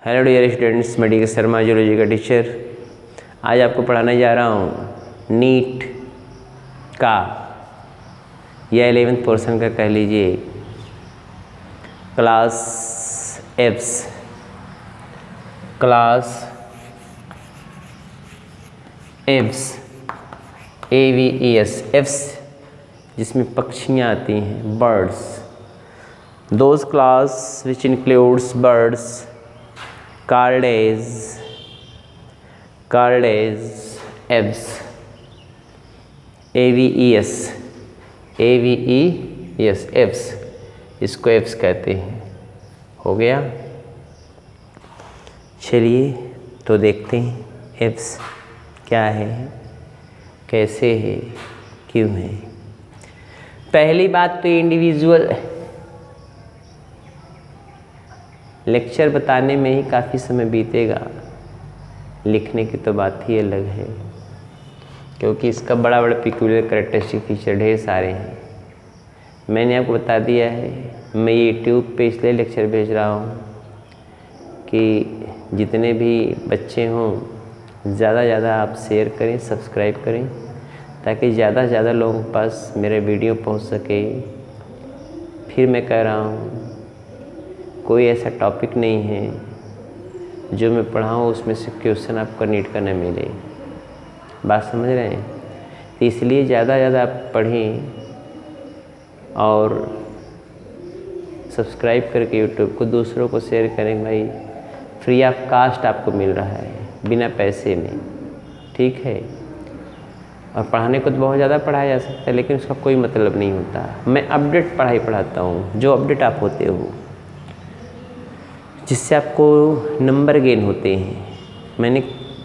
Hello dear students, मैं D के Sharma zoology का टीचर। आज आपको पढ़ाने जा रहा हूँ नीट का या 11th पोर्शन का कह लीजिए क्लास एव्स AVES एव्स जिसमें पक्षियाँ आती हैं, birds, those class which includes birds called as Aves AVES Aves, इसको एव्स कहते हैं। हो गया। चलिए तो देखते हैं एव्स क्या है, कैसे है, क्यों है। पहली बात तो इंडिविजुअल लेक्चर बताने में ही काफ़ी समय बीतेगा, लिखने की तो बात ही अलग है, क्योंकि इसका बड़ा पिक्यूलियर कैरेक्टरिस्टिक फीचर ढेर सारे हैं। मैंने आपको बता दिया है, मैं यूट्यूब पे इसलिए लेक्चर भेज रहा हूँ कि जितने भी बच्चे हों ज़्यादा से ज़्यादा आप शेयर करें, सब्सक्राइब करें, ताकि ज़्यादा से ज़्यादा लोगों के पास मेरे वीडियो पहुँच सके। फिर मैं कह रहा हूँ, कोई ऐसा टॉपिक नहीं है जो मैं पढ़ाऊँ उसमें से क्वेश्चन आपको नीट का न मिले। बात समझ रहे हैं? तो इसलिए ज़्यादा से ज़्यादा आप पढ़ें और सब्सक्राइब करके यूट्यूब को दूसरों को शेयर करें। भाई फ्री ऑफ कास्ट आपको मिल रहा है, बिना पैसे में, ठीक है। और पढ़ाने को तो बहुत ज़्यादा पढ़ाया जा सकता है, लेकिन उसका कोई मतलब नहीं होता। मैं अपडेट पढ़ाई पढ़ाता हूँ, जो अपडेट आप होते हो, जिससे आपको नंबर गेन होते हैं। मैंने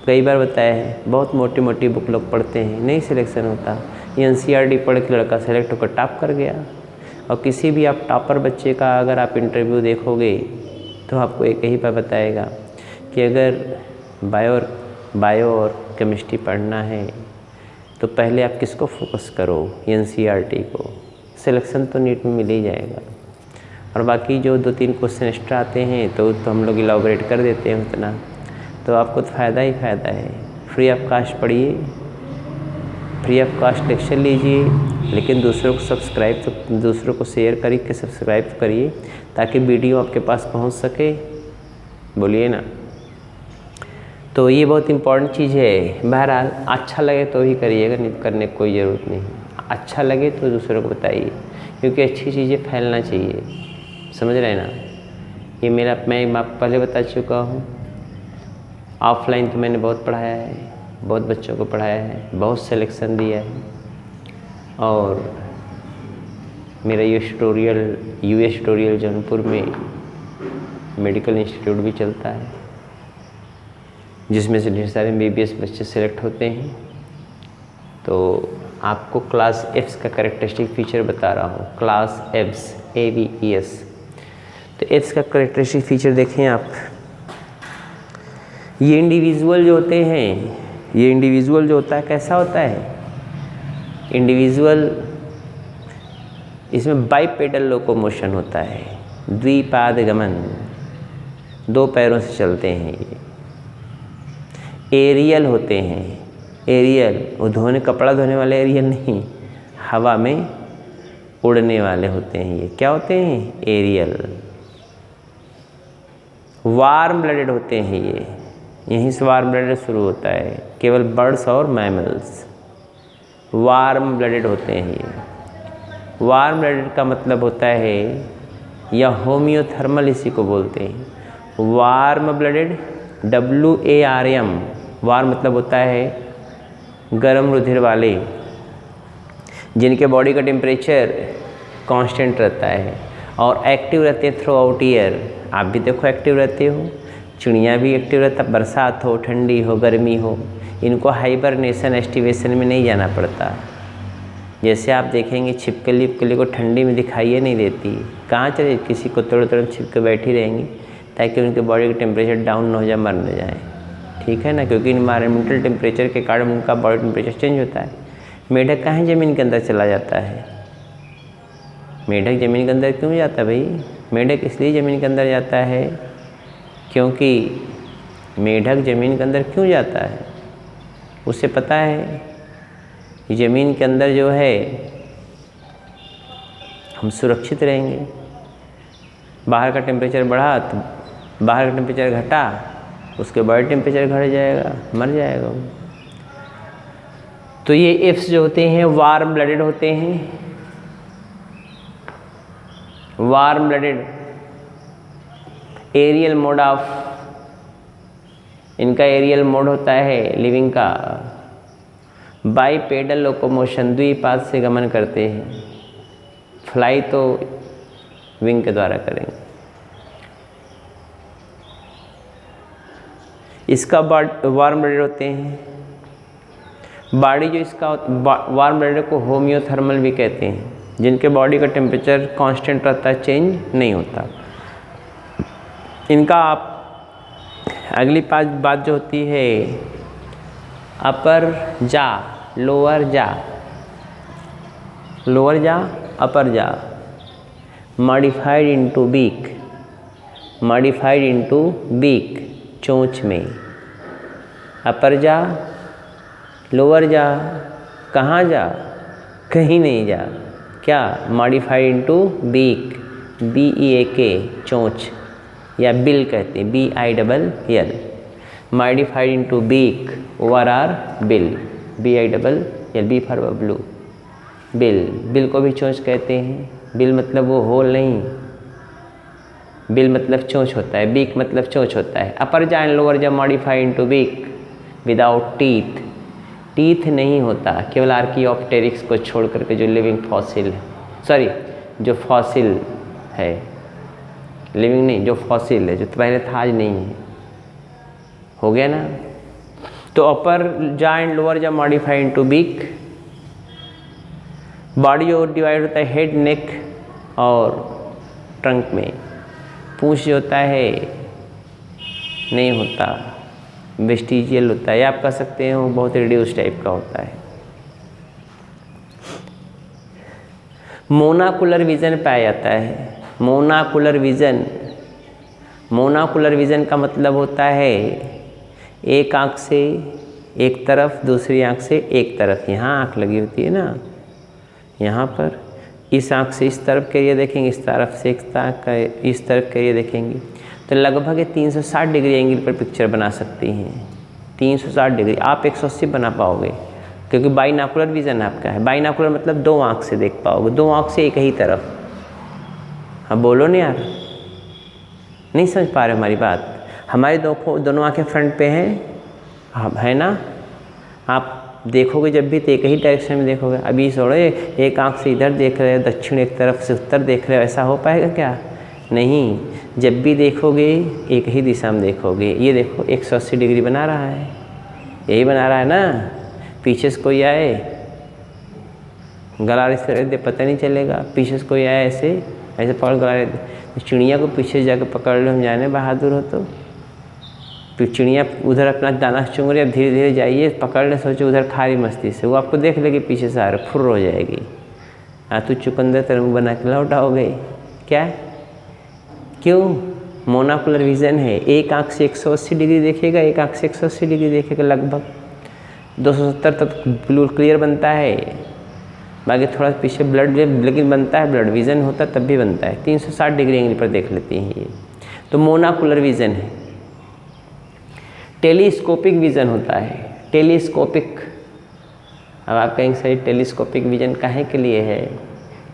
कई बार बताया है, बहुत मोटी मोटी बुक लोग पढ़ते हैं, नहीं सिलेक्शन होता। NCERT पढ़ के लड़का सेलेक्ट होकर टॉप कर गया। और किसी भी आप टॉपर बच्चे का अगर आप इंटरव्यू देखोगे तो आपको एक ही बात बताएगा कि अगर बायो और केमिस्ट्री पढ़ना है तो पहले आप किसको फोकस करो, NCERT को। सिलेक्शन तो नीट में मिल ही जाएगा। और बाकी जो 2-3 क्वेश्चन एक्स्ट्रा आते हैं तो हम लोग इलाबोरेट कर देते हैं उतना, तो आपको तो फ़ायदा ही फ़ायदा है। फ्री ऑफ कास्ट पढ़िए, फ्री ऑफ कास्ट लेक्चर लीजिए, लेकिन दूसरों को शेयर करके सब्सक्राइब करिए, ताकि वीडियो आपके पास पहुंच सके। बोलिए ना। तो ये बहुत इम्पोर्टेंट चीज़ है। बहरहाल अच्छा लगे तो ही करिएगा, नहीं करने की कोई ज़रूरत नहीं। अच्छा लगे तो दूसरों को बताइए, क्योंकि अच्छी चीज़ें फैलना चाहिए। समझ रहे हैं ना? ये मैं आपको पहले बता चुका हूँ। ऑफलाइन तो मैंने बहुत पढ़ाया है, बहुत बच्चों को पढ़ाया है, बहुत सिलेक्शन दिया है। और मेरा यूएस ट्यूटोरियल जौनपुर में मेडिकल इंस्टीट्यूट भी चलता है, जिसमें से ढेर सारे MBBS बच्चे सेलेक्ट होते हैं। तो आपको क्लास एव्स का कैरेक्टरिस्टिक फीचर बता रहा हूँ। Class Aves AVES। तो एव्स का कैरेक्टरिस्टिक फीचर देखें आप। ये इंडिविजुअल जो होते हैं, ये इंडिविजुअल जो होता है कैसा होता है? इंडिविजुअल, इसमें बाइपेडल लोकोमोशन होता है, द्विपाद गमन, 2 पैरों से चलते हैं। ये एरियल होते हैं। एरियल वो कपड़ा धोने वाले एरियल नहीं, हवा में उड़ने वाले होते हैं। ये क्या होते हैं? एरियल। वार्म ब्लडेड होते हैं ये, यहीं से वार्म ब्लडेड शुरू होता है। केवल बर्ड्स और मैमल्स वार्म ब्लडेड होते हैं ये। वार्म ब्लडेड का मतलब होता है, या होम्योथर्मल इसी को बोलते हैं। वार्म ब्लडेड, WARM, वार्म मतलब होता है गर्म रुधिर वाले, जिनके बॉडी का टेम्परेचर कांस्टेंट रहता है और एक्टिव रहते हैं थ्रू आउट ईयर। आप भी देखो एक्टिव रहते हो, चिड़िया भी एक्टिव रहता, बरसात हो, ठंडी हो, गर्मी हो, इनको हाइबरनेशन एस्टिवेशन में नहीं जाना पड़ता। जैसे आप देखेंगे छिपकली को ठंडी में दिखाई नहीं देती, कहाँ चले, किसी को तोड़ छिप के बैठी रहेंगी, ताकि उनके बॉडी का टेम्परेचर डाउन न हो जाए, मर न जाए। ठीक है ना? क्योंकि इन्वायरमेंटल टेम्परेचर के कारण उनका बॉडी टेम्परेचर चेंज होता है। मेढक कहाँ ज़मीन के अंदर चला जाता है? मेढक ज़मीन के अंदर क्यों जाता है भाई? मेढक इसलिए ज़मीन के अंदर जाता है क्योंकि मेढक ज़मीन के अंदर क्यों जाता है, उसे पता है कि ज़मीन के अंदर जो है हम सुरक्षित रहेंगे। बाहर का टेम्परेचर बढ़ा तो बाहर का टेम्परेचर घटा, उसके बॉडी टेम्परेचर घट जाएगा, मर जाएगा। तो ये एप्स जो होते हैं वार्म ब्लडेड होते हैं। Warm blooded aerial mode off, इनका एरियल मोड होता है लिविंग का बाईपेडल लोकोमोशन, द्विपाद से गमन करते हैं। फ्लाई तो विंग के द्वारा करेंगे। इसका वार्म ब्लडेड होते हैं। बॉडी जो इसका वार्म ब्लडेड को होम्योथर्मल भी कहते हैं, जिनके बॉडी का टेम्परेचर कांस्टेंट रहता है, चेंज नहीं होता। इनका आप अगली बात जो होती है अपर जा, लोअर जा, lower jaw, upper jaw, modified into beak, modified into beak, चोंच में। अपर जा, लोअर जा, कहाँ जा, कहीं नहीं जा, क्या, मॉडिफाइड इनटू बीक, BEAK, चोंच या बिल कहते हैं, BILL, modified into beak, ORR bill, BILL, B for blue, bill. Bill को भी चोंच कहते हैं। बिल मतलब वो होल नहीं, बिल मतलब चोंच होता है, बीक मतलब चोंच होता है। Upper jaw and lower jaw modified into beak without teeth, teeth नहीं होता, केवल आर्कियोप्टेरिक्स को छोड़ करके जो लिविंग फॉसिल है, सॉरी जो फॉसिल है, लिविंग नहीं, जो फॉसिल है, जो तो पहले था आज नहीं है, हो गया ना। तो अपर jaw and lower jaw modified into beak. Body जो डिवाइड होता है हेड, नेक और ट्रंक में। पूंछ जो होता है नहीं होता, वेस्टिजियल होता है, या आप कह सकते हैं वो बहुत रिड्यूस टाइप का होता है। मोनाकुलर विजन पाया जाता है। मोनाकुलर विजन, मोनाकुलर विजन का मतलब होता है एक आँख से एक तरफ, दूसरी आँख से एक तरफ। यहाँ आँख लगी होती है ना, यहाँ पर इस आँख से इस तरफ के लिए देखेंगे, इस तरफ से इस तरफ के लिए देखेंगे, तो लगभग 360 डिग्री एंगल पर पिक्चर बना सकती हैं। 360 डिग्री, आप 180 बना पाओगे क्योंकि बाइनाकुलर विजन आपका है। बाइनाकुलर मतलब दो आँख से देख पाओगे, दो आँख से एक ही तरफ। हाँ बोलो ना यार, नहीं समझ पा रहे हमारी बात। हमारी दोनों आँखें फ्रंट पे हैं, है ना। आप देखोगे जब भी तो एक ही डायरेक्शन में देखोगे। अभी छोड़ो, एक आँख से इधर देख रहे हो, दक्षिण एक तरफ से उत्तर देख रहे हो, ऐसा हो पाएगा क्या? नहीं, जब भी देखोगे एक ही दिशा में देखोगे। ये देखो 180 डिग्री बना रहा है, यही बना रहा है ना। पीछे से कोई आए, गला ऐसे पता नहीं चलेगा। पीछे से कोई आए ऐसे ऐसे पकड़ गला, चिड़िया को पीछे से जाकर पकड़ लो, हम जाने बहादुर हो तो। फिर चिड़िया उधर अपना दाना चुंग रही है, धीरे धीरे जाइए, पकड़ ले, सोचे उधर खारी मस्ती से, वो आपको देख लेगी पीछे से आ रहा, फुर्र हो जाएगी। तो चुकंदर तरंग बना के लौट आओगे क्या? क्यों? मोनाकुलर विजन है। एक आँख से 180 डिग्री देखेगा, एक आँख से 180 डिग्री देखेगा, लगभग 270 तक ब्लू क्लियर बनता है। बाकी थोड़ा पीछे ब्लड, लेकिन बनता है, ब्लड विजन होता तब भी बनता है। 360 डिग्री एंगल पर देख लेती हैं ये, तो मोनाकुलर विजन है। टेलीस्कोपिक विजन होता है। टेलीस्कोपिक, अब आप कहेंगे सही टेलीस्कोपिक विजन काहे के लिए है?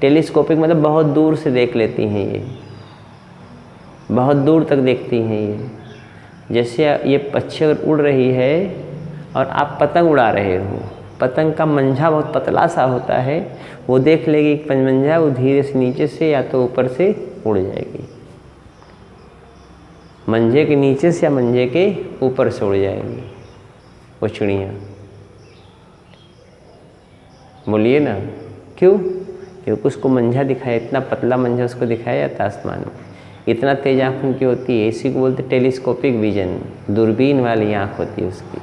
टेलीस्कोपिक मतलब बहुत दूर से देख लेती हैं ये, बहुत दूर तक देखती हैं ये। जैसे ये पक्षी अगर उड़ रही है और आप पतंग उड़ा रहे हो, पतंग का मंझा बहुत पतला सा होता है, वो देख लेगी पंजमंझा, वो धीरे से नीचे से या तो ऊपर से उड़ जाएगी, मंझे के नीचे से या मंझे के ऊपर से उड़ जाएगी वो चिड़िया। बोलिए ना क्यों? क्योंकि उसको मंझा दिखाया, इतना पतला मंझा उसको दिखाया जाता आसमान में, इतना तेज आँख उनकी होती है, इसी को बोलते टेलीस्कोपिक विजन, दूरबीन वाली आँख होती है उसकी।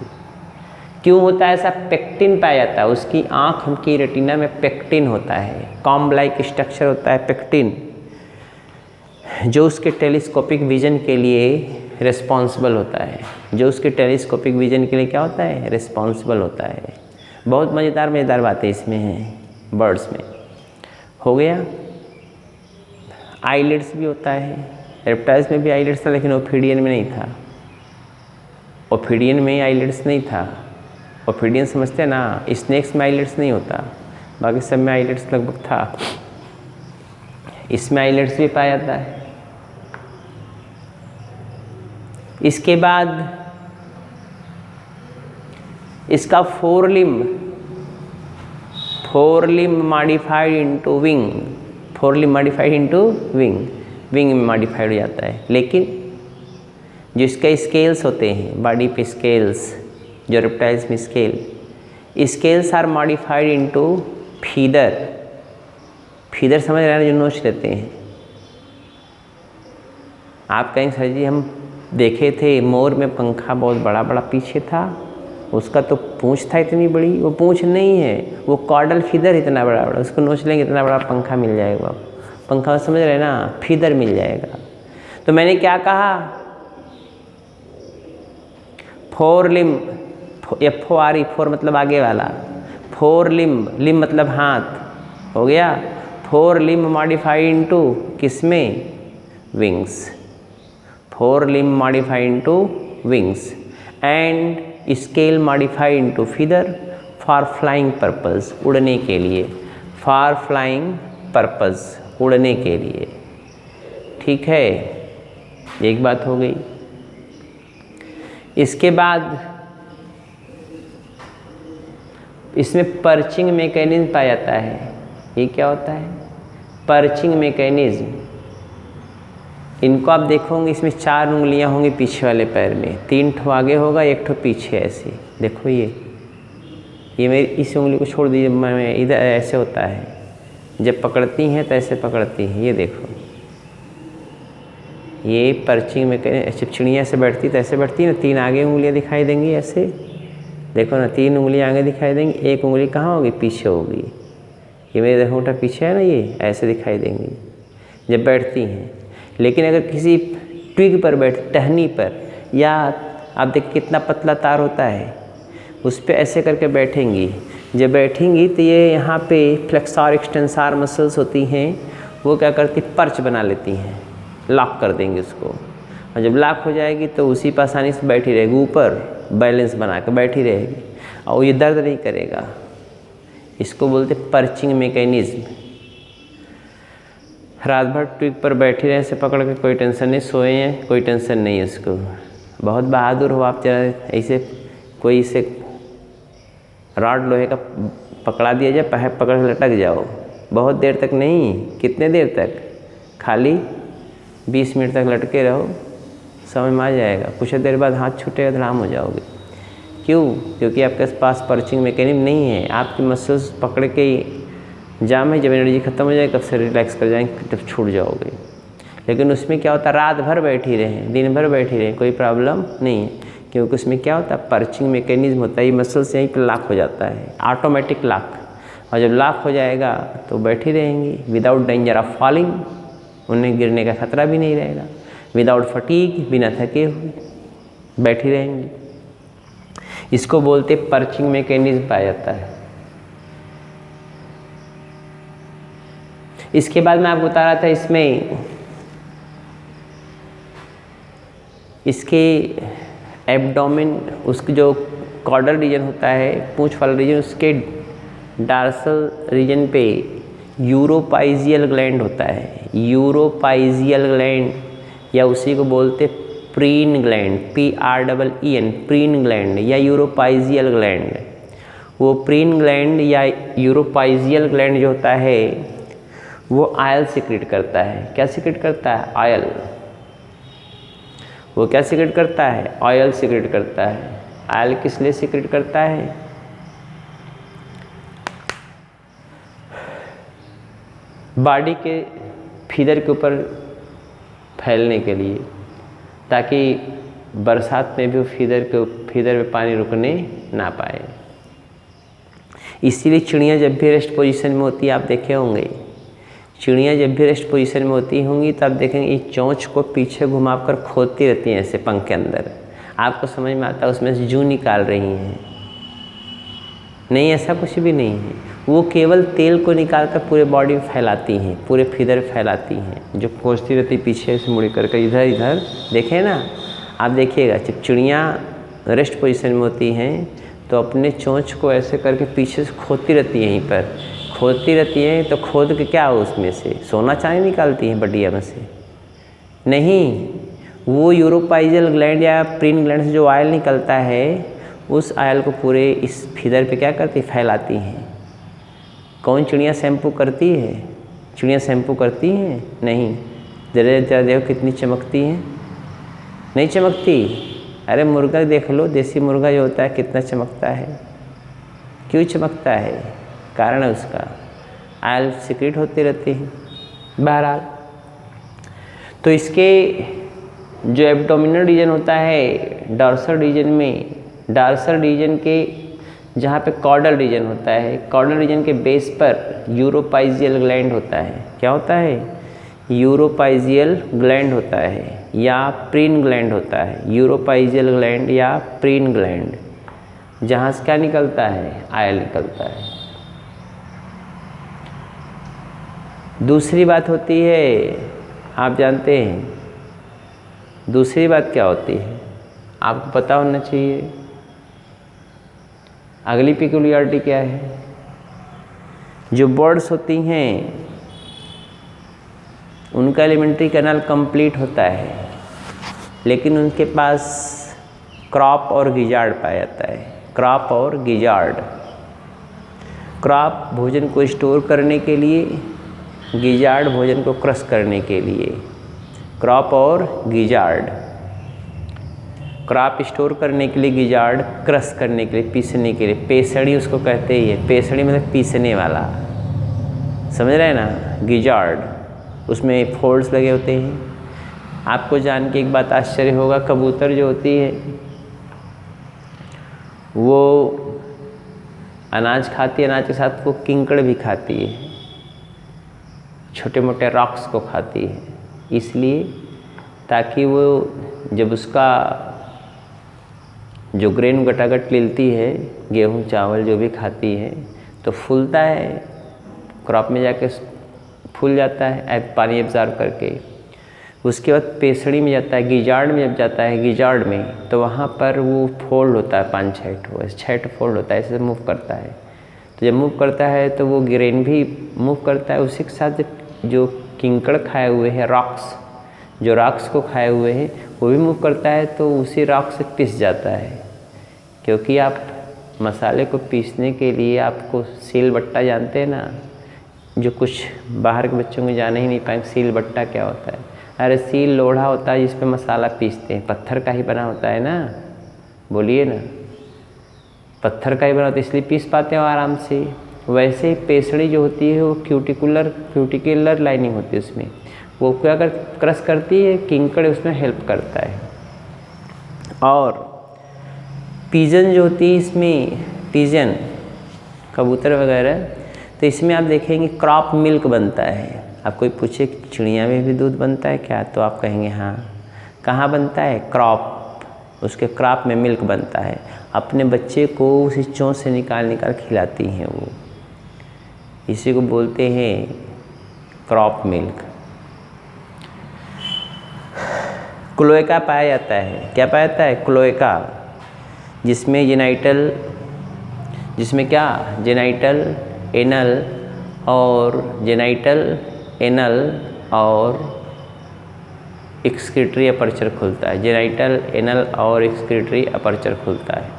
क्यों होता है ऐसा? पेक्टिन पाया जाता है उसकी आँख की रेटिना में, पेक्टिन होता है, कॉम्ब लाइक स्ट्रक्चर होता है पेक्टिन, जो उसके टेलीस्कोपिक विजन के लिए रिस्पॉन्सिबल होता है, जो उसके टेलीस्कोपिक विजन के लिए क्या होता है, रिस्पॉन्सिबल होता है। बहुत मज़ेदार बातें इसमें हैं बर्ड्स में। हो गया। आईलिड्स भी होता है, रेप्टाइल्स में भी आईलिड्स था, लेकिन ओफिडियन में नहीं था। ओफिडियन में आईलिड्स नहीं था। ओफिडियन समझते हैं ना, स्नेक्स में आईलिड्स नहीं होता, बाकी सब में आईलिड्स लगभग था। इसमें आईलिड्स भी पाया जाता है। इसके बाद इसका four limb modified into wing, four limb modified into wing में मॉडिफाइड हो जाता है। लेकिन जो इसके स्केल्स होते हैं बॉडी पे, स्केल्स जो रेप्टाइल्स में scales are modified into feather समझ रहे हैं, जो नोच लेते हैं। आप कहेंगे सर जी हम देखे थे मोर में पंखा बहुत बड़ा बड़ा पीछे था, उसका तो पूंछ था इतनी बड़ी, वो पूंछ नहीं है, वो कॉर्डल फीदर इतना बड़ा बड़ा, उसको नोच लेंगे इतना बड़ा पंखा मिल जाएगा। पंखा समझ रहे हैं ना, फीदर मिल जाएगा। तो मैंने क्या कहा, फोर लिम्ब, FORE, फोर मतलब आगे वाला, फोर लिम्ब मतलब हाथ, हो गया। फोर लिम्ब मॉडिफाइड इनटू किसमें, wings, four limb modified into wings and scale modified into feather for flying purpose, उड़ने के लिए, फॉर फ्लाइंग पर्पस, उड़ने के लिए। ठीक है, एक बात हो गई। इसके बाद इसमें पर्चिंग मैकेनिज्म पाया जाता है। ये क्या होता है, पर्चिंग मैकेनिज्म। इनको आप देखोगे, इसमें 4 उंगलियां होंगी पीछे वाले पैर में, 3 ठो आगे होगा, 1 ठो पीछे। ऐसे देखो, ये मेरी इस उंगली को छोड़ दीजिए, मैं इधर ऐसे होता है, जब पकड़ती हैं तो ऐसे पकड़ती हैं। ये देखो, ये पर्चिंग मैकेनिज्म। जब चिड़िया से बैठती तो ऐसे बैठती है ना, 3 आगे उंगलियां दिखाई देंगी, ऐसे देखो ना, 3 उंगलियां आगे दिखाई देंगी, 1 उंगली कहाँ होगी, पीछे होगी। ये मेरे देखो पीछे है ना, ये ऐसे दिखाई देंगी जब बैठती हैं। लेकिन अगर किसी ट्विग पर टहनी पर, या आप देखिए कितना पतला तार होता है, उस पर ऐसे करके बैठेंगी। जब बैठेंगी तो ये यहाँ पे फ्लेक्सर एक्सटेंसर मसल्स होती हैं, वो क्या करती, पर्च बना लेती हैं, लॉक कर देंगे उसको। और जब लॉक हो जाएगी तो उसी पर आसानी से बैठी रहेगी, ऊपर बैलेंस बना कर बैठी रहेगी, और ये दर्द नहीं करेगा। इसको बोलते पर्चिंग मैकेनिज्म। रात भर ट्विग पर बैठी रहे, से पकड़ के, कोई टेंशन नहीं, सोए हैं कोई टेंशन नहीं है उसको। बहुत बहादुर हो आप, जरा ऐसे कोई इसे रॉड लोहे का पकड़ा दिया जाए, पैर पकड़ लटक जाओ, बहुत देर तक नहीं, कितने देर तक, खाली 20 मिनट तक लटके रहो, समझ में आ जाएगा। कुछ देर बाद हाथ छूटेगा तो आराम हो जाओगे। क्यों? क्योंकि आपके पास पर्चिंग मैकेनिज्म नहीं है, आपकी मसल्स पकड़ के जाम है, जब एनर्जी खत्म हो जाए कब से रिलैक्स कर जाएंगे, तब छूट जाओगे। लेकिन उसमें क्या होता है, रात भर बैठी रहें, दिन भर बैठी रहें, कोई प्रॉब्लम नहीं है, क्योंकि उसमें क्या होता है, पर्चिंग मैकेनिज्म होता है। ये मसल्स यहीं पर लॉक हो जाता है, ऑटोमेटिक लॉक। और जब लॉक हो जाएगा तो बैठी रहेंगी, विदाउट डेंजर ऑफ फॉलिंग, उन्हें गिरने का खतरा भी नहीं रहेगा, विदाउट फटीग, बिना थके हुए बैठी रहेंगी। इसको बोलते पर्चिंग मैकेनिज्म पाया जाता है। इसके बाद मैं आपको बता रहा था, इसमें इसके एब्डोमेन, उसकी जो कॉर्डल रीजन होता है, पूंछ वाला रीजन, उसके डार्सल रीजन पे यूरोपाइजियल ग्लैंड होता है। यूरोपाइजियल ग्लैंड, या उसी को बोलते preen gland, PREEN, preen gland या यूरोपाइजियल ग्लैंड। वो प्रीन ग्लैंड या यूरोपाइजियल ग्लैंड जो होता है, वो आयल सिक्रेट करता है। क्या सिक्रेट करता है? आयल। वो क्या सिक्रेट करता है? ऑयल सिक्रेट करता है। आयल किस लिए सिक्रेट करता है? बॉडी के फीदर के ऊपर फैलने के लिए, ताकि बरसात में भी फीदर में पानी रुकने ना पाए। इसीलिए चिड़िया जब भी रेस्ट पोजीशन में होती है, आप देखे होंगे, चिड़िया जब भी रेस्ट पोजीशन में होती होंगी तो आप देखेंगे ये चोंच को पीछे घुमाकर खोदती रहती हैं ऐसे पंख के अंदर। आपको समझ में आता है उसमें से जूं निकाल रही हैं। नहीं, ऐसा कुछ भी नहीं है। वो केवल तेल को निकाल कर पूरे बॉडी में फैलाती हैं, पूरे फिदर फैलाती हैं, जो खोजती रहती पीछे से मुड़ करके इधर इधर। देखें ना, आप देखिएगा जब चिड़िया रेस्ट पोजीशन में होती हैं तो अपने चोंच को ऐसे करके पीछे से खोदती रहती हैं, यहीं पर खोदती रहती हैं। तो खोद के क्या हो उसमें से सोना चांदी निकालती हैं बडिया में से? नहीं, वो यूरोपाइजल ग्लैंड या प्रीन ग्लैंड से जो ऑयल निकलता है उस ऑयल को पूरे इस फिदर पे क्या करती, फैलाती हैं। कौन चिड़िया शैम्पू करती है? चिड़िया शैम्पू करती हैं? नहीं। जरा देखो कितनी चमकती हैं, नहीं चमकती। अरे मुर्गा देख लो, देसी मुर्गा जो होता है कितना चमकता है। क्यों चमकता है? कारण है उसका, ऑयल सीक्रेट होती रहती है। बहरहाल तो इसके जो एब्डोमिनल रीजन होता है डॉर्सल रीजन में, डॉर्सल रीजन के जहाँ पे कॉर्डल रीजन होता है, कॉर्डल रीजन के बेस पर यूरोपाइजियल ग्लैंड होता है। क्या होता है? यूरोपाइजियल ग्लैंड होता है या प्रीन ग्लैंड होता है। यूरोपाइजियल ग्लैंड या प्रीन ग्लैंड, जहाँ से क्या निकलता है, ऑयल निकलता है। दूसरी बात होती है, आप जानते हैं दूसरी बात क्या होती है, आपको पता होना चाहिए। अगली पिक्यूलियरिटी क्या है? जो बर्ड्स होती हैं उनका एलिमेंट्री कैनाल कंप्लीट होता है, लेकिन उनके पास क्रॉप और गिजार्ड पाया जाता है। क्रॉप और गिजार्ड। क्रॉप भोजन को स्टोर करने के लिए, गिजार्ड भोजन को क्रश करने के लिए। क्रॉप और गिजार्ड, क्रॉप स्टोर करने के लिए, गिजार्ड क्रश करने के लिए, पीसने के लिए। पेसड़ी उसको कहते ही है, पेसड़ी मतलब पीसने वाला, समझ रहे हैं ना। गिजार्ड, उसमें फोल्ड्स लगे होते हैं। आपको जान के एक बात आश्चर्य होगा, कबूतर जो होती है वो अनाज खाती है, अनाज के साथ वो किंकड़ भी खाती है, छोटे मोटे रॉक्स को खाती है, इसलिए ताकि वो जब उसका जो ग्रेन गटागट लेती है, गेहूँ चावल जो भी खाती है, तो फूलता है, क्रॉप में जाके फूल जाता है पानी एब्जॉर्ब करके। उसके बाद पेसड़ी में जाता है, गिजार्ड में जब जाता है, गिजार्ड में तो वहाँ पर वो फोल्ड होता है 5-6 फोल्ड होता है, ऐसे मूव करता है। तो जब मूव करता है तो वो ग्रेन भी मूव करता है, उसी के साथ जो किंकड़ खाए हुए हैं, रॉक्स, जो रॉक्स को खाए हुए हैं वो भी मूव करता है, तो उसी रॉक से पिस जाता है। क्योंकि आप मसाले को पीसने के लिए आपको सील बट्टा जानते हैं ना, जो कुछ बाहर के बच्चों को जाने ही नहीं पाएंगे सील बट्टा क्या होता है। अरे सील लोढ़ा होता है जिस पे मसाला पीसते हैं, पत्थर का ही बना होता है ना, बोलिए ना, पत्थर का ही बना होता है, इसलिए पीस पाते हो आराम से। वैसे ही पेसड़ी जो होती है वो क्यूटिकुलर लाइनिंग होती है, उसमें वो क्या क्रश करती है, किंकड़ उसमें हेल्प करता है। और पिजन जो होती है, इसमें पिजन कबूतर वगैरह, तो इसमें आप देखेंगे क्रॉप मिल्क बनता है। आप कोई पूछे कि चिड़िया में भी दूध बनता है क्या, तो आप कहेंगे हाँ। कहाँ बनता है? क्रॉप, उसके क्रॉप में मिल्क बनता है। अपने बच्चे को उसी चोंच से निकाल खिलाती हैं वो, इसी को बोलते हैं क्रॉप मिल्क। क्लोएका पाया जाता है। क्या पाया जाता है? क्लोएका, जिसमें जेनाइटल एनल और एक्सक्रीटरी अपर्चर खुलता है। जेनाइटल एनल और एक्सक्रीटरी अपर्चर खुलता है,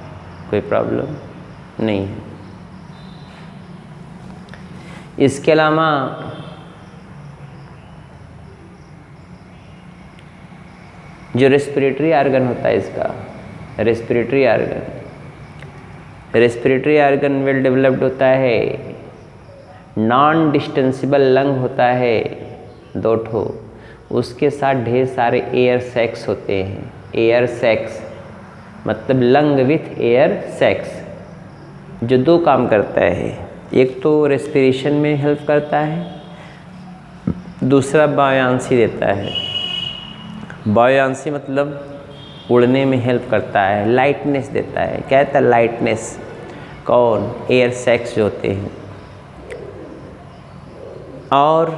कोई प्रॉब्लम नहीं है। इसके अलावा जो रेस्पिरेटरी आर्गन होता है इसका, रेस्पिरेटरी आर्गन वेल डेवलप्ड होता है। नॉन डिस्टेंसिबल लंग होता है 2 ठो, उसके साथ ढेर सारे एयर सैक्स होते हैं। एयर सैक्स मतलब लंग विथ एयर सैक्स, जो 2 काम करता है। एक तो रेस्पिरेशन में हेल्प करता है दूसरा बायांसी देता है। बायांसी मतलब उड़ने में हेल्प करता है, लाइटनेस देता है। क्या कहता है? लाइटनेस। कौन? एयर सैक्स जो होते हैं। और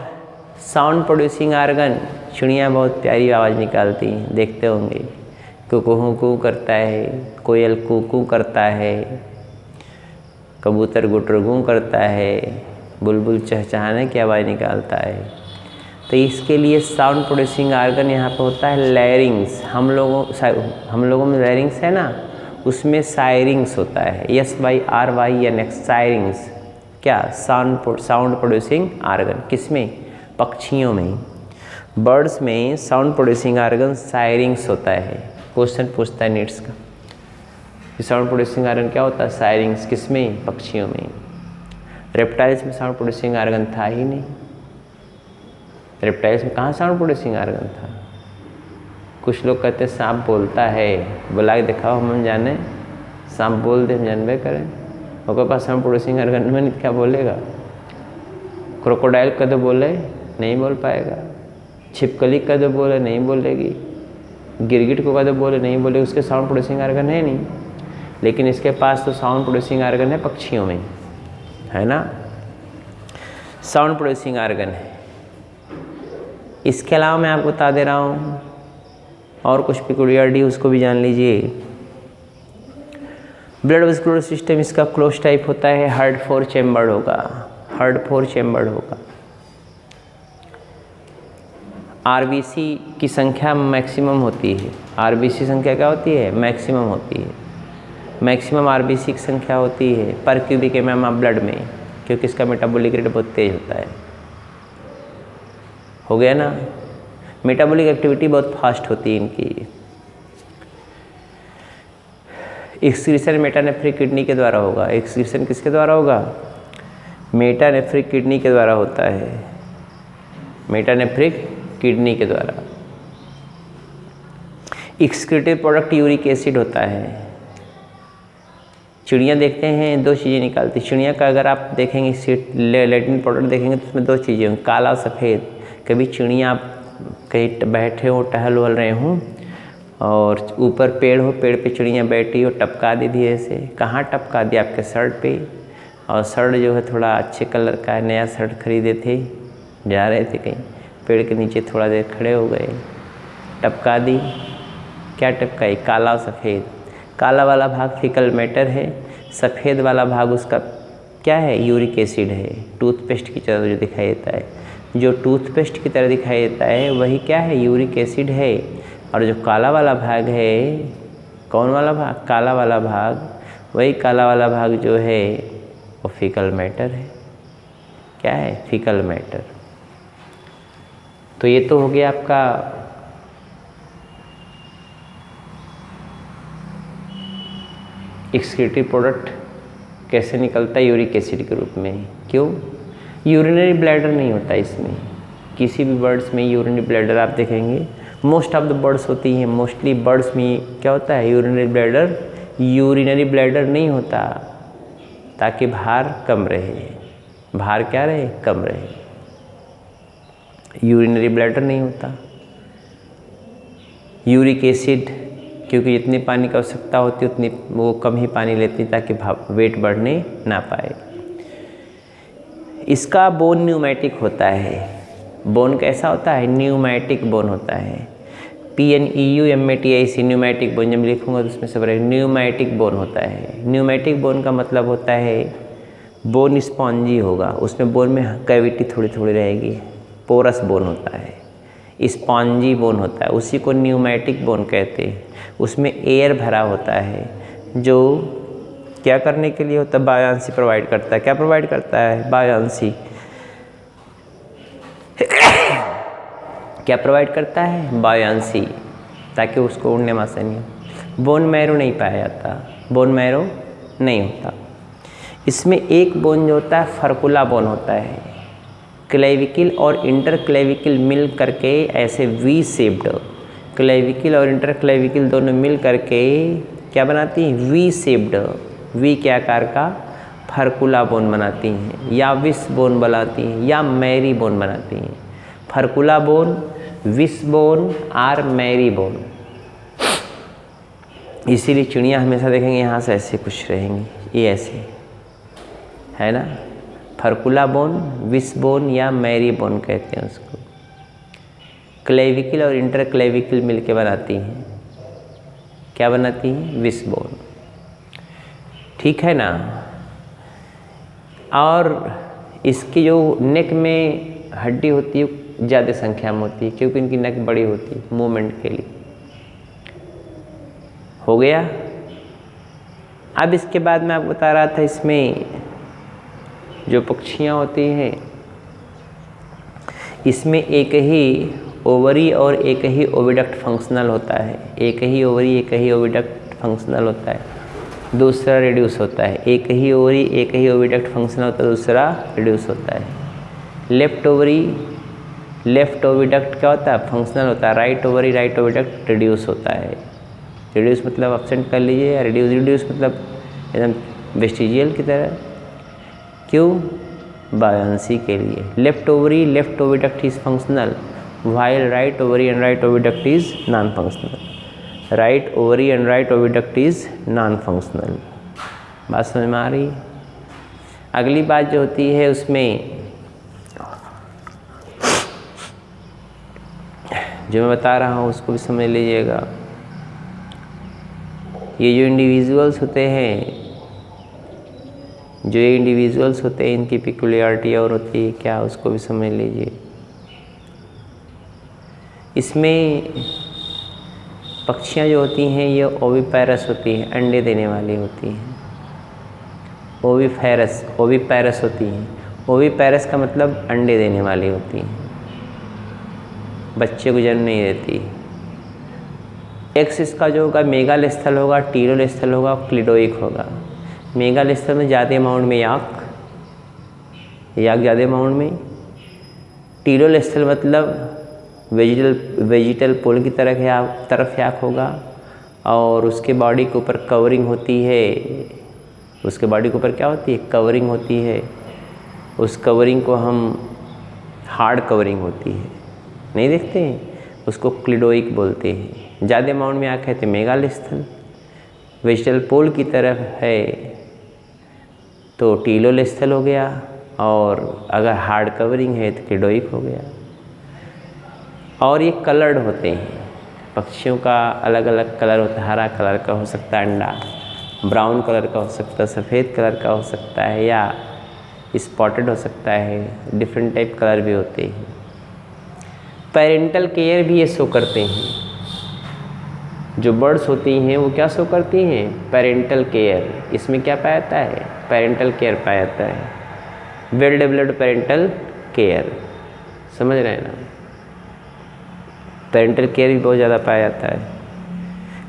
साउंड प्रोड्यूसिंग आर्गन, चिड़ियाँ बहुत प्यारी आवाज़ निकालती हैं, देखते होंगे। कुकू कू करता है, कोयल कू करता है, कबूतर गुटरगू करता है, बुलबुल चहचहाने की आवाज़ निकालता है। तो इसके लिए साउंड प्रोड्यूसिंग आर्गन यहाँ पे होता है लैरिंग्स। हम लोगों में लैरिंग्स है ना, उसमें सायरिंग्स होता है। SYRYNX syrinx. क्या? Sound producing organ. किसमें? पक्षियों में। बर्ड्स में साउंड प्रोड्यूसिंग आर्गन सायरिंग्स होता है। क्वेश्चन पूछता है नीट्स का कि साउंड प्रोड्यूसिंग आर्गन क्या होता है? सायरिंग्स। किसमें? पक्षियों में। रेप्टाइल्स में साउंड प्रोड्यूसिंग आर्गन था ही नहीं। रेप्टाइल्स में कहाँ साउंड प्रोड्यूसिंग आर्गन था? कुछ लोग कहते हैं सांप बोलता है, बुला के दिखाओ हम जाने। सांप बोल दे हम जानबे करें, उसके पास साउंड प्रोड्यूसिंग आर्गन में क्या बोलेगा? क्रोकोडाइल का तो बोले नहीं बोल पाएगा, छिपकली का तो बोले नहीं बोलेगी, गिरगिट को का तो बोले नहीं बोलेगी, उसके साउंड प्रोड्यूसिंग आर्गन है नहीं। लेकिन इसके पास तो साउंड प्रोड्यूसिंग आर्गन है पक्षियों में, है ना। साउंड प्रोड्यूसिंग आर्गन है। इसके अलावा मैं आपको बता दे रहा हूँ और कुछ पिक्यूलियरिटी, उसको भी जान लीजिए। ब्लड वेस्कुलर सिस्टम इसका क्लोज टाइप होता है, हार्ड 4 चैम्बर्ड होगा। हार्ड 4 चैम्बर्ड होगा। आरबीसी की संख्या मैक्सिमम होती है। आरबीसी संख्या क्या होती है? मैक्सिमम होती है। मैक्सिमम आरबीसी की संख्या होती है पर क्यूबिक एमएम ऑफ ब्लड में, क्योंकि इसका मेटाबॉलिक रेट बहुत तेज होता है। हो गया ना। मेटाबॉलिक एक्टिविटी बहुत फास्ट होती है इनकी। एक्सक्रीशन मेटानेफ्रिक किडनी के द्वारा होगा। एक्सक्रीशन किसके द्वारा होगा? मेटानेफ्रिक किडनी के द्वारा होता है। मेटानेफ्रिक किडनी के द्वारा। एक्सक्रीटेड प्रोडक्ट यूरिक एसिड होता है। चिड़ियाँ देखते हैं 2 चीज़ें निकालती। चिड़िया का अगर आप देखेंगे लेटिन प्रोडक्ट देखेंगे तो उसमें 2 चीज़ें होंगी, काला और सफ़ेद। कभी चिड़िया कहीं बैठे हो, टहल वहल रहे हों और ऊपर पेड़ हो, पेड़ पे चिड़िया बैठी हो, टपका दी धीरे से। कहाँ टपका दी? आपके शर्ट पे। और शर्ट जो है थोड़ा अच्छे कलर का है, नया शर्ट खरीदे थे, जा रहे थे कहीं, पेड़ के नीचे थोड़ा देर खड़े हो गए, टपका दी। क्या टपकाई? काला और सफ़ेद। काला वाला भाग फीकल मैटर है, सफ़ेद वाला भाग उसका क्या है? यूरिक एसिड है। टूथपेस्ट की तरह जो दिखाई देता है, जो टूथपेस्ट की तरह दिखाई देता है वही क्या है? यूरिक एसिड है। और जो काला वाला भाग है, कौन वाला भाग? काला वाला भाग। वही काला वाला भाग जो है वो फीकल मैटर है। क्या है? Faecal matter. तो ये तो हो गया आपका एक्सक्रीटिव प्रोडक्ट कैसे निकलता है? यूरिक एसिड के रूप में। क्यों? यूरिनरी ब्लैडर नहीं होता इसमें। किसी भी बर्ड्स में यूरिनरी ब्लैडर आप देखेंगे, मोस्ट ऑफ द बर्ड्स होती हैं, मोस्टली बर्ड्स में क्या होता है? यूरिनरी ब्लैडर नहीं होता, ताकि भार कम रहे। भार क्या रहे? कम रहे। यूरिनरी ब्लैडर नहीं होता। यूरिक एसिड, क्योंकि जितने पानी की आवश्यकता होती है उतनी वो कम ही पानी लेती, ताकि वेट बढ़ने ना पाए। इसका बोन न्यूमैटिक होता है। बोन कैसा होता है? न्यूमैटिक बोन होता है। PNEUMATIC pneumatic bone. जब लिखूंगा तो उसमें सब रहेगा। न्यूमैटिक बोन होता है। न्यूमैटिक बोन का मतलब होता है बोन स्पॉन्जी होगा, उसमें बोन में कैविटी थोड़ी थोड़ी रहेगी, पोरस बोन होता है, स्पॉन्जी बोन होता है, उसी को न्यूमैटिक बोन कहते हैं। उसमें एयर भरा होता है, जो क्या करने के लिए होता है? बायांसी प्रोवाइड करता है। क्या प्रोवाइड करता है? बायांसी। क्या प्रोवाइड करता है? बायांसी, ताकि उसको उड़ने में आसानी हो। बोन मैरो नहीं पाया जाता, बोन मैरो नहीं होता। इसमें एक बोन जो होता है फर्कुला बोन होता है। क्लेविकल और इंटरक्लेविकल मिल करके ऐसे वी शेप्ड, क्लेविकल और इंटरक्लेविकल दोनों मिल करके क्या बनाती हैं? वी शेप्ड, वी के आकार का फर्कुला बोन बनाती हैं, या विस बोन बनाती हैं, या मैरी बोन बनाती हैं। फर्कुला बोन, विश बोन और मैरी बोन। इसीलिए चिड़िया हमेशा देखेंगे यहाँ से ऐसे कुछ रहेंगी, ये ऐसे है ना। फर्कुला बोन, विश बोन या मैरी बोन कहते हैं उसको। क्लेविकल और इंटर क्लेविकल मिलके बनाती हैं, क्या बनाती हैं? विश बोन, ठीक है ना। और इसकी जो नेक में हड्डी होती है ज़्यादा संख्या में होती है, क्योंकि इनकी नेक बड़ी होती है मूवमेंट के लिए। हो गया। अब इसके बाद मैं आपको बता रहा था, इसमें जो पक्षियाँ होती हैं इसमें एक ही ओवरी और एक ही ओविडक्ट फंक्शनल होता है। एक ही ओवरी एक ही ओविडक्ट फंक्शनल होता है, दूसरा रिड्यूस होता है। एक ही ओवरी एक ही ओविडक्ट फंक्शनल होता है, दूसरा रिड्यूस होता है। लेफ्ट ओवरी लेफ्ट ओविडक्ट क्या होता है? फंक्शनल होता है। Right ovary right oviduct reduce होता है। रिड्यूस मतलब एब्सेंट कर लीजिए, या रिड्यूस मतलब एकदम वेस्टिजियल की तरह। क्यों? बायोंसी के लिए। Left ovary left oviduct is functional, while right ovary and right oviduct is non-functional. Right ovary and right oviduct is non-functional. बात समझ में आ रही? अगली बात जो होती है उसमें जो मैं बता रहा हूँ उसको भी समझ लीजिएगा। ये जो इंडिविजुअल्स होते हैं, इनकी पिकुलियरिटी और होती है क्या, उसको भी समझ लीजिए। इसमें पक्षियाँ जो होती हैं ये ओविपैरस होती हैं, अंडे देने वाली होती हैं। ओविपैरस होती हैं। ओविपैरस का मतलब अंडे देने वाली होती हैं, बच्चे को जन्म नहीं देती। एक्स इसका जो होगा मेगाल स्थल होगा, टीलोल स्थल होगा, क्लिडोइक होगा। मेगाल स्थल में ज़्यादा अमाउंट में याक ज़्यादा अमाउंट में। टीलोल स्थल मतलब वेजिटल पोल की तरफ याक होगा, और उसके बॉडी के ऊपर कवरिंग होती है। उसके बॉडी के ऊपर क्या होती है? कवरिंग होती है। उस कवरिंग को हम हार्ड कवरिंग होती है, नहीं देखते हैं, उसको क्लिडोइक बोलते हैं। ज़्यादा अमाउंट में याक है तो मेगाल स्थल। वेजिटल पोल की तरफ है तो टीलोल स्थल हो गया, और अगर हार्ड कवरिंग है तो क्लिडोइक हो गया। और ये कलर्ड होते हैं। पक्षियों का अलग अलग कलर होता है। हरा कलर का हो सकता है अंडा, ब्राउन कलर का हो सकता है, सफ़ेद कलर का हो सकता है, या स्पॉटेड हो सकता है। डिफरेंट टाइप कलर भी होते हैं। पेरेंटल केयर भी ये शो करते हैं। जो बर्ड्स होती हैं वो क्या शो करती हैं? Parental care. इसमें क्या पाया जाता है? पेरेंटल केयर पाया जाता है। वेल डेवलप्ड पेरेंटल केयर, समझ रहे हैं ना। पेरेंटल केयर भी बहुत ज़्यादा पाया जाता है।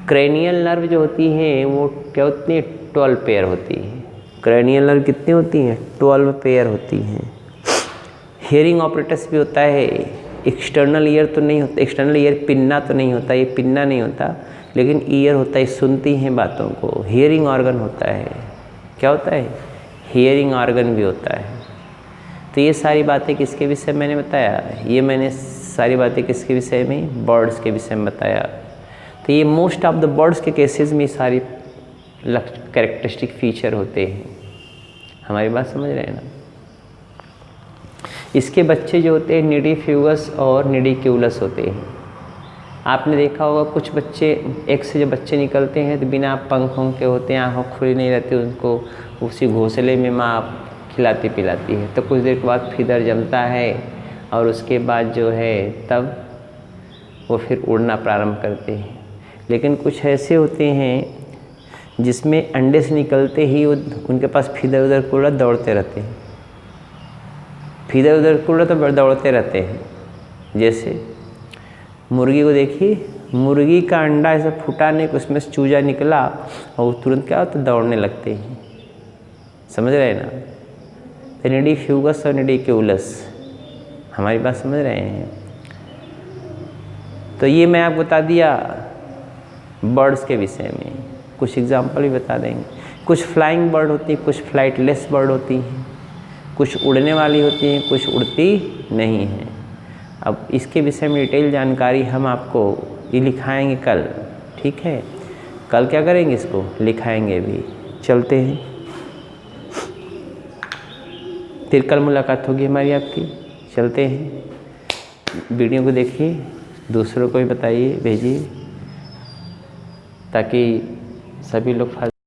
क्रेनियल नर्व जो होती हैं वो क्या होती हैं? 12 पेयर होती हैं। क्रेनियल नर्व कितनी होती हैं? 12 पेयर होती हैं। हियरिंग ऑपरेटस भी होता है। एक्सटर्नल ईयर तो नहीं होता, एक्सटर्नल ईयर पिन्ना तो नहीं होता, ये पिन्ना नहीं होता, लेकिन ईयर होता है, सुनती हैं बातों को। हियरिंग ऑर्गन होता है। क्या होता है? हियरिंग ऑर्गन भी होता है। तो ये सारी बातें किसके विषय मैंने बताया? ये मैंने सारी बातें किसके विषय में? बर्ड्स के विषय में बताया। तो ये मोस्ट ऑफ द बर्ड्स के केसेस में सारी कैरेक्टरिस्टिक फीचर होते हैं। हमारी बात समझ रहे हैं ना। इसके बच्चे जो होते हैं निडिफ्यूगस और निडिक्यूलस होते हैं। आपने देखा होगा कुछ बच्चे, एक से जब बच्चे निकलते हैं तो बिना पंखों के होते हैं, आँखों खुली नहीं रहती, उनको उसी घोंसले में माँ खिलाती पिलाती है। तो कुछ देर के बाद फीदर जमता है, और उसके बाद जो है तब वो फिर उड़ना प्रारंभ करते हैं। लेकिन कुछ ऐसे होते हैं जिसमें अंडे से निकलते ही उनके पास फीदर उधर कूड़ा दौड़ते रहते हैं। फीदर उधर कूड़ा तो दौड़ते रहते हैं। जैसे मुर्गी को देखिए, मुर्गी का अंडा ऐसा फूटा नहीं कि उसमें से चूजा निकला और वो तुरंत क्या होता है? दौड़ने लगते हैं। समझ रहे हैं ना। तो निडिफ्यूगस और निडिक्यूलस, हमारी बात समझ रहे हैं। तो ये मैं आपको बता दिया बर्ड्स के विषय में। कुछ एग्जाम्पल भी बता देंगे। कुछ फ्लाइंग बर्ड होती हैं, कुछ फ्लाइटलेस बर्ड होती हैं, कुछ उड़ने वाली होती हैं, कुछ उड़ती नहीं हैं। अब इसके विषय में डिटेल जानकारी हम आपको ये लिखाएंगे कल, ठीक है। कल क्या करेंगे, इसको लिखाएंगे भी। चलते हैं, फिर कल मुलाकात होगी हमारी आपकी। चलते हैं। वीडियो को देखिए, दूसरों को भी बताइए, भेजिए, ताकि सभी लोग